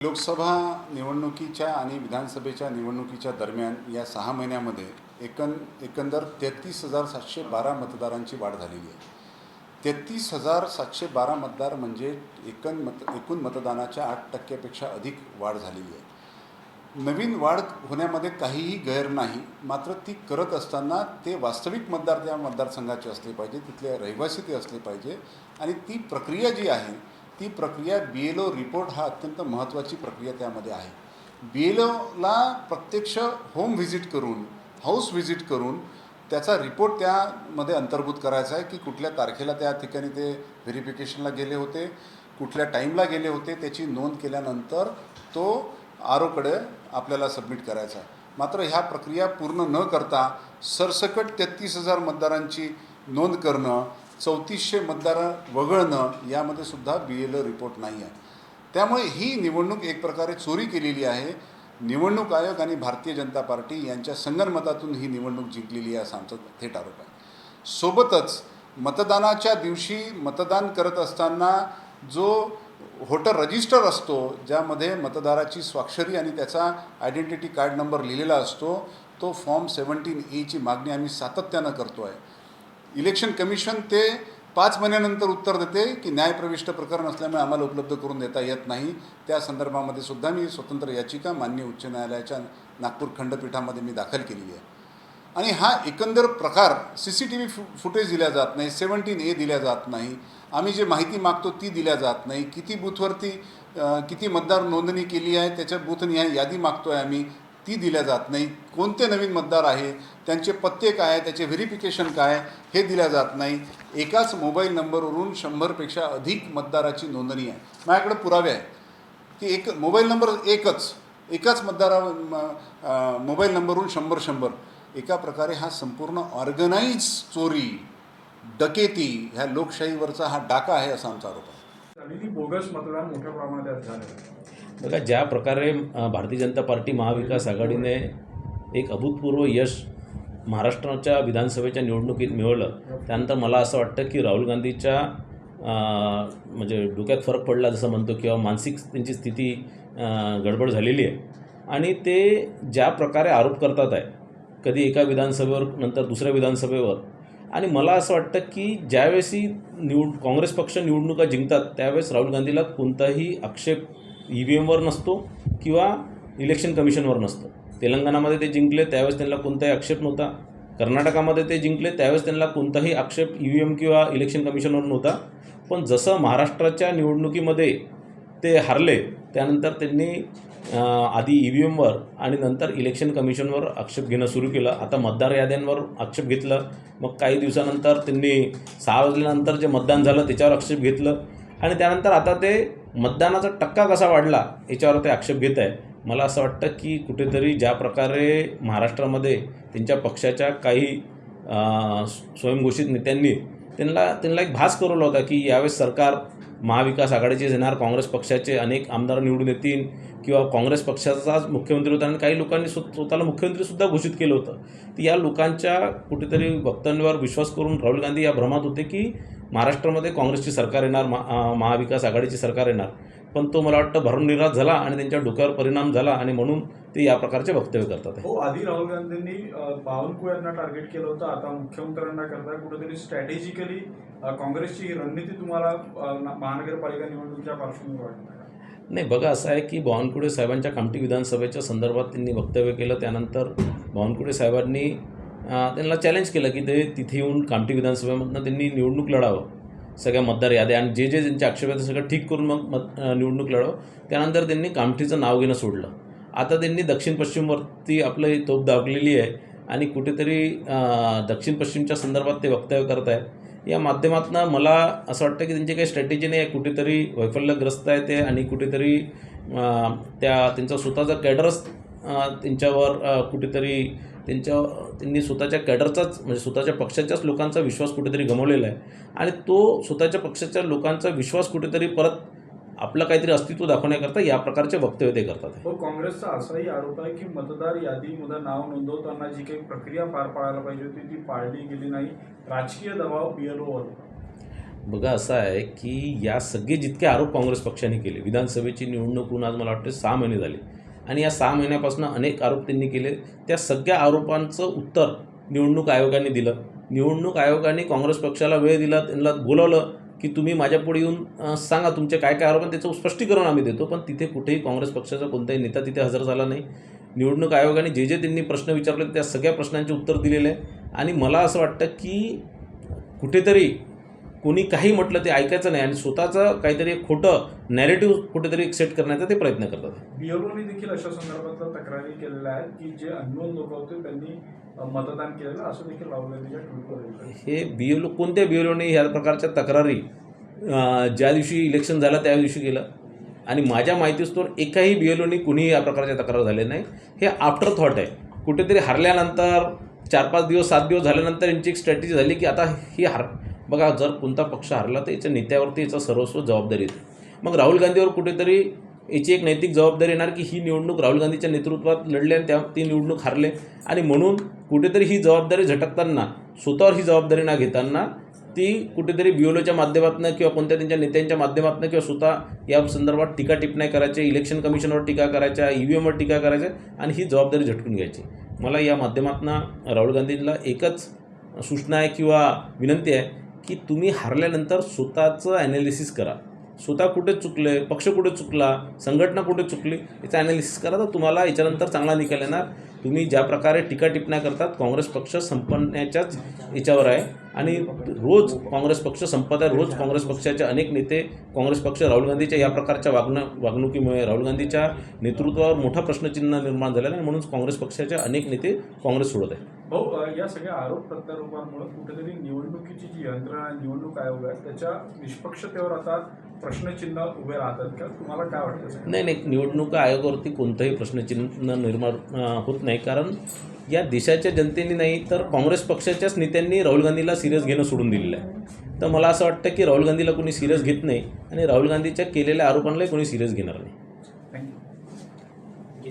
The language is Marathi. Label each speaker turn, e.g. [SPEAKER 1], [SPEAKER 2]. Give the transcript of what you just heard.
[SPEAKER 1] लोकसभा निवडणुकीच्या आणि विधानसभेच्या निवडणुकीच्या दरम्यान या 6 महिन्यामध्ये एकंदर 33,712 मतदारांची वाढ झालेली आहे. 33,712 मतदार म्हणजे एकूण मतदानाच्या 8% अधिक वाढ झालेली आहे. नवीन वाढ होण्यामध्ये काहीही गैर नाही, मात्र ती करत असताना ते वास्तविक मतदार त्या मतदारसंघाचे असले पाहिजे, तिथले रहिवासी ते असले पाहिजे आणि ती प्रक्रिया जी आहे ती प्रक्रिया BLO रिपोर्ट हा अत्यंत महत्त्वाची प्रक्रिया त्यामध्ये आहे. BLOला प्रत्यक्ष होम व्हिजिट करून, हाऊस व्हिजिट करून त्याचा रिपोर्ट त्यामध्ये अंतर्भूत करायचा आहे की कुठल्या तारखेला त्या ठिकाणी ते व्हेरिफिकेशनला गेले होते, कुठल्या टाईमला गेले होते, त्याची नोंद केल्यानंतर तो ROकडे आपल्याला सबमिट करायचा आहे. मात्र ह्या प्रक्रिया पूर्ण न करता सरसकट 33,000 मतदारांची नोंद करणं, 3400 मतदार वगळणं यामध्ये सुद्धा BLO रिपोर्ट नाही आहे. त्यामुळे ही निवडणूक एक प्रकारे चोरी केलेली आहे. निवडणूक आयोग आणि भारतीय जनता पार्टी यांच्या संगनमतातून ही निवडणूक जिंकलेली आहे असा आमचा थेट आरोप आहे. सोबतच मतदानाच्या दिवशी मतदान करत असताना जो व्होटर रजिस्टर असतो, ज्यामध्ये मतदाराची स्वाक्षरी आणि त्याचा आयडेंटिटी कार्ड नंबर लिहिलेला असतो, तो फॉर्म 17A ची मागणी आम्ही सातत्यानं करतो आहे. इलेक्शन कमिशन ते 5 महिन्यानंतर उत्तर देते की न्यायप्रविष्ट प्रकरण असल्यामुळे आम्हाला उपलब्ध करून देता येत नाही. त्या संदर्भामध्ये सुद्धा मी स्वतंत्र याचिका माननीय उच्च न्यायालयाच्या नागपूर खंडपीठामध्ये मी दाखल केलेली आहे. आणि हा एकंदर प्रकार CCTV फुटेज दिल्या जात नाही, 17A दिल्या जात नाही, आम्ही जे माहिती मागतो ती दिल्या जात नाही, किती बूथवरती किती मतदार नोंदणी केली आहे त्याच्या बूथनिहाय यादी मागतो आहे आम्ही, ती दिल्या जात नाही, कोणते नवीन मतदार आहे, त्यांचे पत्ते काय आहे, त्याचे व्हेरिफिकेशन काय हे दिल्या जात नाही. एकाच मोबाईल नंबरवरून 100पेक्षा अधिक मतदाराची नोंदणी आहे. माझ्याकडे पुरावे आहे की एक मोबाईल नंबर एकाच मोबाईल नंबरवरून 100 एका प्रकारे हा संपूर्ण ऑर्गनाइज चोरी, डकेती ह्या लोकशाहीवरचा हा डाका आहे असा आमचा आरोप आहे.
[SPEAKER 2] आणि बोगस मतदान मोठ्या प्रमाणात झालं आहे.
[SPEAKER 3] बघा, ज्या प्रकारे भारतीय जनता पार्टी महाविकास आघाडीने एक अभूतपूर्व यश महाराष्ट्राच्या विधानसभेच्या निवडणुकीत मिळवलं, त्यानंतर मला असं वाटतं की राहुल गांधीच्या म्हणजे डोक्यात फरक पडला जसं म्हणतो, किंवा मानसिक त्यांची स्थिती गडबड झालेली आहे. आणि ते ज्या प्रकारे आरोप करतात आहे, कधी एका विधानसभेवर नंतर दुसऱ्या विधानसभेवर, आणि मला असं वाटतं की ज्यावेळेसी काँग्रेस पक्ष निवडणुका जिंकतात त्यावेळेस राहुल गांधीला कोणताही आक्षेप EVMवर नसतो किंवा इलेक्शन कमिशनवर नसतो. तेलंगणामध्ये ते जिंकले त्यावेळेस त्यांना कोणताही आक्षेप नव्हता, कर्नाटकामध्ये ते जिंकले त्यावेळेस त्यांना कोणताही आक्षेप EVM किंवा इलेक्शन कमिशनवर नव्हता. पण जसं महाराष्ट्राच्या निवडणुकीमध्ये ते हारले त्यानंतर त्यांनी आधी EVMवर आणि नंतर इलेक्शन कमिशनवर आक्षेप घेणं सुरू केलं. आता मतदार याद्यांवर आक्षेप घेतलं, मग काही दिवसानंतर त्यांनी 6 वाजल्यानंतर जे मतदान झालं त्याच्यावर आक्षेप घेतलं, आणि त्यानंतर आता ते मतदानाचा टक्का कसा वाढला याच्यावर ते आक्षेप घेत आहे. मला असं वाटतं की कुठेतरी ज्या प्रकारे महाराष्ट्रामध्ये त्यांच्या पक्षाच्या काही स्वयंघोषित नेत्यांनी त्यांना एक भास करवला होता की यावेळेस सरकार महाविकास आघाडीचे येणार, काँग्रेस पक्षाचे अनेक आमदार निवडून येतील, किंवा काँग्रेस पक्षाचाच मुख्यमंत्री होता, आणि काही लोकांनी स्वतःला मुख्यमंत्रीसुद्धा घोषित केलं होतं. तर या लोकांच्या कुठेतरी वक्तव्यावर विश्वास करून राहुल गांधी या भ्रमात होते की महाराष्ट्रामध्ये काँग्रेसची सरकार येणार, महाविकास आघाडीची सरकार येणार. पण तो मला वाटतं भरमनिरास झाला आणि त्यांच्या डोक्यावर परिणाम झाला, आणि म्हणून ते या प्रकारचे वक्तव्य करतात.
[SPEAKER 2] हो, आधी राहुल गांधींनी बावनकुळ्यांना टार्गेट केलं होतं, आता मुख्यमंत्र्यांना करताय. कुठेतरी स्ट्रॅटेजिकली काँग्रेसची ही रणनीती तुम्हाला महानगरपालिका निवडणुकीच्या पार्श्वभूमीवर वाटणार?
[SPEAKER 3] नाही, बघा, असं आहे की बावनकुळे साहेबांच्या कामठी विधानसभेच्या संदर्भात त्यांनी वक्तव्य केलं. त्यानंतर बावनकुळे साहेबांनी त्यांना चॅलेंज केलं की ते तिथे येऊन कामठी विधानसभेमधनं त्यांनी निवडणूक लढावं, सगळ्या मतदार याद्या आणि जे त्यांचे आक्षेप आहेत सगळं ठीक करून मग निवडणूक लढावं. त्यानंतर त्यांनी कामठीचं नाव घेणं सोडलं. आता त्यांनी दक्षिण पश्चिमवरती आपलं तोफ दाखवलेली आहे आणि कुठेतरी दक्षिण पश्चिमच्या संदर्भात ते वक्तव्य करत आहे. या माध्यमातून मला असं वाटतं की त्यांची काही स्ट्रॅटेजी नाही आहे, कुठेतरी वैफल्यग्रस्त आहे ते, आणि कुठेतरी त्यांचा स्वतःचा कॅडरच त्यांच्यावर कुठेतरी त्यांनी स्वतःच्या कॅडरचाच म्हणजे स्वतःच्या पक्षाच्याच लोकांचा विश्वास कुठेतरी गमावलेला आहे, आणि तो स्वतःच्या पक्षाच्या लोकांचा विश्वास कुठेतरी परत आपलं काहीतरी अस्तित्व दाखवण्याकरता या प्रकारचे वक्तव्य ते करतात.
[SPEAKER 2] हो, काँग्रेसचा असाही आरोप आहे की मतदार यादीमध्ये नाव नोंदवताना जी काही प्रक्रिया पार पाडायला पाहिजे होती ती पाळली गेली नाही, राजकीय दबाव BLOवर.
[SPEAKER 3] बघा असं आहे की या सगळे जितके आरोप काँग्रेस पक्षाने केले, विधानसभेची निवडणूक आज मला वाटते 6 महिने झाले आणि या 6 महिन्यापासून अनेक आरोप त्यांनी केले. त्या सगळ्या आरोपांचं उत्तर निवडणूक आयोगाने दिलं. निवडणूक आयोगाने काँग्रेस पक्षाला वेळ दिला, त्यांना बोलावलं की तुम्ही माझ्यापुढे येऊन सांगा तुमचे काय काय आरोप आणि त्याचं स्पष्टीकरण आम्ही देतो. पण तिथे कुठेही काँग्रेस पक्षाचा कोणताही नेता तिथे हजर झाला नाही. निवडणूक आयोगाने जे त्यांनी प्रश्न विचारले त्या सगळ्या प्रश्नांचे उत्तर दिलेले आहे. आणि मला असं वाटतं की कुठेतरी कोणी काही म्हटलं ते ऐकायचं नाही आणि स्वतःचं काहीतरी एक खोटं नॅरेटिव्ह कुठेतरी एक सेट करण्याचा ते प्रयत्न करतात.
[SPEAKER 2] बीएलओनी देखील अशा संदर्भातल्या तक्रारी केलेल्या आहेत की जे अननोन लोक होते त्यांनी मतदान केलेलं असं देखील राहुल गांधीच्या ट्विटवर.
[SPEAKER 3] हे BLO कोणत्या BLOने ह्या प्रकारच्या तक्रारी ज्या दिवशी इलेक्शन झालं त्या दिवशी केलं आणि माझ्या माहितीस्तोवर एकाही BLOने कुणीही या प्रकारच्या तक्रार झाल्या नाही. हे आफ्टर थॉट आहे. कुठेतरी हरल्यानंतर 4-5 दिवस 7 दिवस झाल्यानंतर यांची एक स्ट्रॅटेजी झाली की आता ही बघा जर कोणता पक्ष हरला तर याच्या नेत्यावरती याचा सर्वस्व जबाबदारी येते. मग राहुल गांधीवर कुठेतरी याची एक नैतिक जबाबदारी येणार की ही निवडणूक राहुल गांधीच्या नेतृत्वात लढले आणि ती निवडणूक हारले आणि म्हणून कुठेतरी ही जबाबदारी झटकताना स्वतःवर ही जबाबदारी न घेताना ती कुठेतरी BLOच्या माध्यमातून किंवा कोणत्या त्यांच्या नेत्यांच्या माध्यमातून किंवा स्वतः या संदर्भात टीका टिप्पण्या करायच्या, इलेक्शन कमिशनवर टीका करायच्या, EVMवर टीका करायच्या आणि ही जबाबदारी झटकून घ्यायची. मला या माध्यमातून राहुल गांधींना एकच सूचना आहे किंवा विनंती आहे की तुम्ही हारल्यानंतर स्वतःचं ॲनालिसिस करा. स्वतः कुठे चुकले, पक्ष कुठे चुकला, संघटना कुठे चुकली याचं ॲनालिसिस करा तर तुम्हाला याच्यानंतर चांगला निकाल येणार. तुम्ही ज्या प्रकारे टीका टिप्पण्या करतात काँग्रेस पक्ष संपण्याच्याच याच्यावर आहे आणि रोज काँग्रेस पक्ष संपत आहे. रोज काँग्रेस पक्षाचे अनेक नेते काँग्रेस पक्ष राहुल गांधीच्या या प्रकारच्या वागणुकीमुळे राहुल गांधीच्या नेतृत्वावर मोठा प्रश्नचिन्ह निर्माण झालेलं आहे म्हणून काँग्रेस पक्षाचे अनेक नेते काँग्रेस सोडत आहे.
[SPEAKER 2] भाऊ, या सगळ्या आरोप प्रत्यारोपांमुळे कुठेतरी निवडणुकीची जी यंत्रणा निवडणूक आयोग आहे त्याच्या निष्पक्षतेवर आता प्रश्नचिन्ह उभे राहतात का? तुम्हाला काय वाटतं?
[SPEAKER 3] नाही, निवडणूक आयोगावरती कोणतंही प्रश्नचिन्ह निर्माण होत नाही कारण या देशाच्या जनतेने नाही तर काँग्रेस पक्षाच्याच नेत्यांनी राहुल गांधीला सिरियस घेणं सोडून दिलेलं आहे. तर मला असं वाटतं की राहुल गांधीला कोणी सिरियस घेत नाही आणि राहुल गांधीच्या केलेल्या आरोपांनाही कोणी सिरियस घेणार नाही.
[SPEAKER 2] थँक्यू.